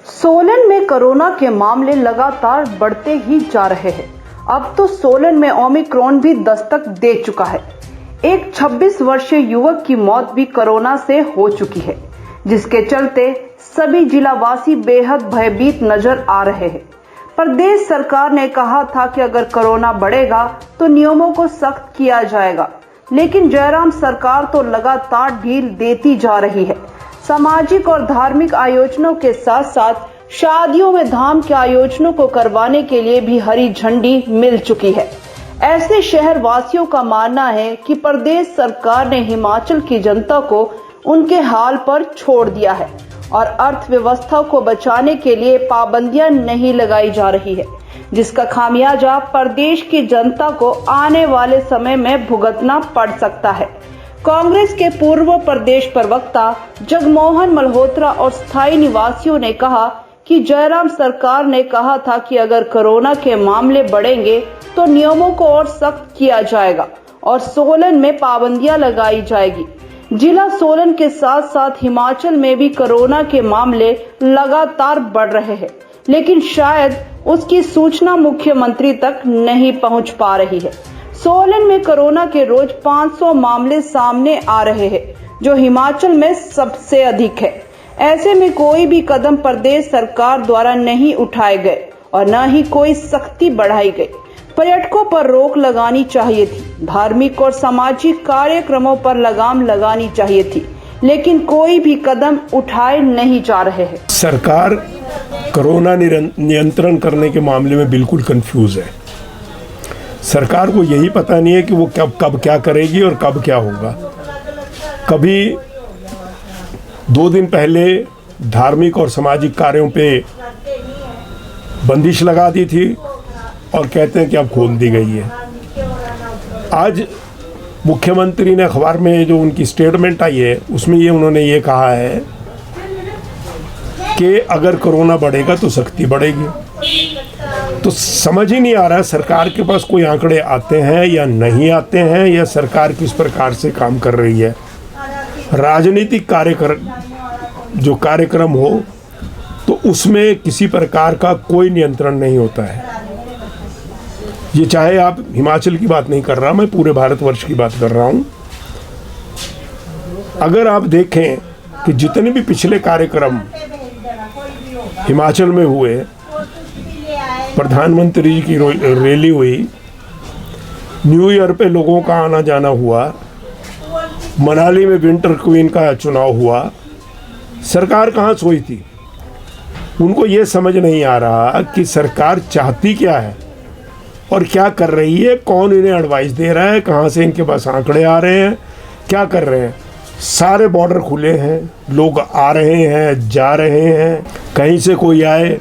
सोलन में कोरोना के मामले लगातार बढ़ते ही जा रहे हैं। अब तो सोलन में ओमिक्रॉन भी दस्तक दे चुका है। एक 26 वर्षीय युवक की मौत भी कोरोना से हो चुकी है, जिसके चलते सभी जिलावासी बेहद भयभीत नजर आ रहे हैं। प्रदेश सरकार ने कहा था कि अगर कोरोना बढ़ेगा तो नियमों को सख्त किया जाएगा, लेकिन जयराम सरकार तो लगातार ढील देती जा रही है। सामाजिक और धार्मिक आयोजनों के साथ साथ शादियों में धाम के आयोजनों को करवाने के लिए भी हरी झंडी मिल चुकी है। ऐसे शहर वासियों का मानना है कि प्रदेश सरकार ने हिमाचल की जनता को उनके हाल पर छोड़ दिया है और अर्थव्यवस्था को बचाने के लिए पाबंदियां नहीं लगाई जा रही है, जिसका खामियाजा प्रदेश की जनता को आने वाले समय में भुगतना पड़ सकता है। कांग्रेस के पूर्व प्रदेश प्रवक्ता जगमोहन मल्होत्रा और स्थायी निवासियों ने कहा कि जयराम सरकार ने कहा था कि अगर कोरोना के मामले बढ़ेंगे तो नियमों को और सख्त किया जाएगा और सोलन में पाबंदियां लगाई जाएगी। जिला सोलन के साथ साथ हिमाचल में भी कोरोना के मामले लगातार बढ़ रहे हैं, लेकिन शायद उसकी सूचना मुख्यमंत्री तक नहीं पहुंच पा रही है। सोलन में कोरोना के रोज 500 मामले सामने आ रहे हैं, जो हिमाचल में सबसे अधिक है। ऐसे में कोई भी कदम प्रदेश सरकार द्वारा नहीं उठाए गए और न ही कोई सख्ती बढ़ाई गई। पर्यटकों पर रोक लगानी चाहिए थी, धार्मिक और सामाजिक कार्यक्रमों पर लगाम लगानी चाहिए थी, लेकिन कोई भी कदम उठाए नहीं जा रहे हैं। सरकार कोरोना नियंत्रण करने के मामले में बिल्कुल कंफ्यूज है। सरकार को यही पता नहीं है कि वो कब क्या करेगी और कब क्या होगा। कभी 2 दिन पहले धार्मिक और सामाजिक कार्यों पे बंदिश लगा दी थी और कहते हैं कि अब खोल दी गई है। आज मुख्यमंत्री ने अखबार में जो उनकी स्टेटमेंट आई है उसमें उन्होंने ये कहा है कि अगर कोरोना बढ़ेगा तो सख्ती बढ़ेगी। तो समझ ही नहीं आ रहा सरकार के पास कोई आंकड़े आते हैं या नहीं आते हैं, या सरकार किस प्रकार से काम कर रही है। राजनीतिक कार्यक्रम हो तो उसमें किसी प्रकार का कोई नियंत्रण नहीं होता है। ये चाहे आप हिमाचल की बात नहीं कर रहा, मैं पूरे भारतवर्ष की बात कर रहा हूँ। अगर आप देखें कि जितने भी पिछले कार्यक्रम हिमाचल में हुए, प्रधानमंत्री जी की रैली हुई, न्यू ईयर पे लोगों का आना जाना हुआ, मनाली में विंटर क्वीन का चुनाव हुआ, सरकार कहाँ सोई थी। उनको ये समझ नहीं आ रहा कि सरकार चाहती क्या है और क्या कर रही है, कौन इन्हें एडवाइस दे रहा है, कहाँ से इनके पास आंकड़े आ रहे हैं, क्या कर रहे हैं। सारे बॉर्डर खुले हैं, लोग आ रहे हैं, जा रहे हैं, कहीं से कोई आए,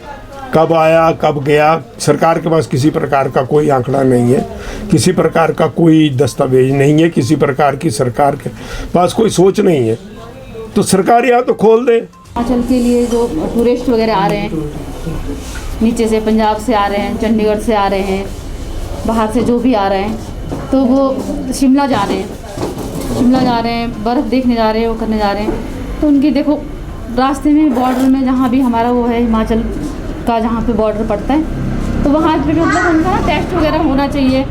कब आया कब गया, सरकार के पास किसी प्रकार का कोई आंकड़ा नहीं है, किसी प्रकार का कोई दस्तावेज नहीं है, किसी प्रकार की सरकार के पास कोई सोच नहीं है। तो सरकार या तो खोल दे। हिमाचल के लिए जो टूरिस्ट वगैरह आ रहे हैं, नीचे से पंजाब से आ रहे हैं, चंडीगढ़ से आ रहे हैं, बाहर से जो भी आ रहे हैं, तो वो शिमला जा रहे हैं, बर्फ़ देखने जा रहे हैं, वो करने जा रहे हैं। तो उनकी देखो रास्ते में बॉर्डर में जहाँ भी हमारा वो है हिमाचल का, जहाँ पे बॉर्डर पड़ता है, तो वहाँ पे मतलब उनका टेस्ट वगैरह होना चाहिए,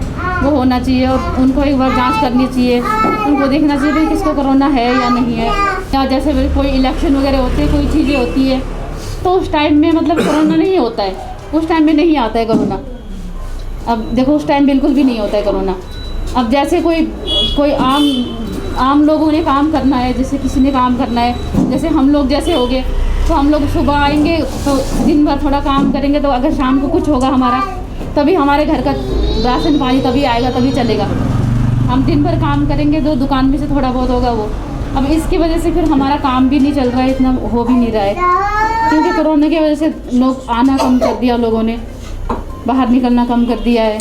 वो होना चाहिए और उनको एक बार जांच करनी चाहिए, उनको देखना चाहिए भाई किसको कोरोना है या नहीं है। या जैसे कोई इलेक्शन वगैरह होते हैं, कोई चीज़ें होती है, तो उस टाइम में मतलब कोरोना नहीं होता है, उस टाइम में नहीं आता है कोरोना। अब देखो उस टाइम बिल्कुल भी नहीं होता है कोरोना। अब जैसे कोई आम लोगों ने काम करना है, जैसे किसी ने काम करना है, जैसे हम लोग जैसे हो गए, तो हम लोग सुबह आएंगे तो दिन भर थोड़ा काम करेंगे, तो अगर शाम को कुछ होगा हमारा, तभी हमारे घर का राशन पानी तभी आएगा, तभी चलेगा। हम दिन भर काम करेंगे तो दुकान में से थोड़ा बहुत होगा वो। अब इसकी वजह से फिर हमारा काम भी नहीं चल रहा है, इतना हो भी नहीं रहा है, क्योंकि कोरोना की वजह से लोग आना कम कर दिया, लोगों ने बाहर निकलना कम कर दिया है।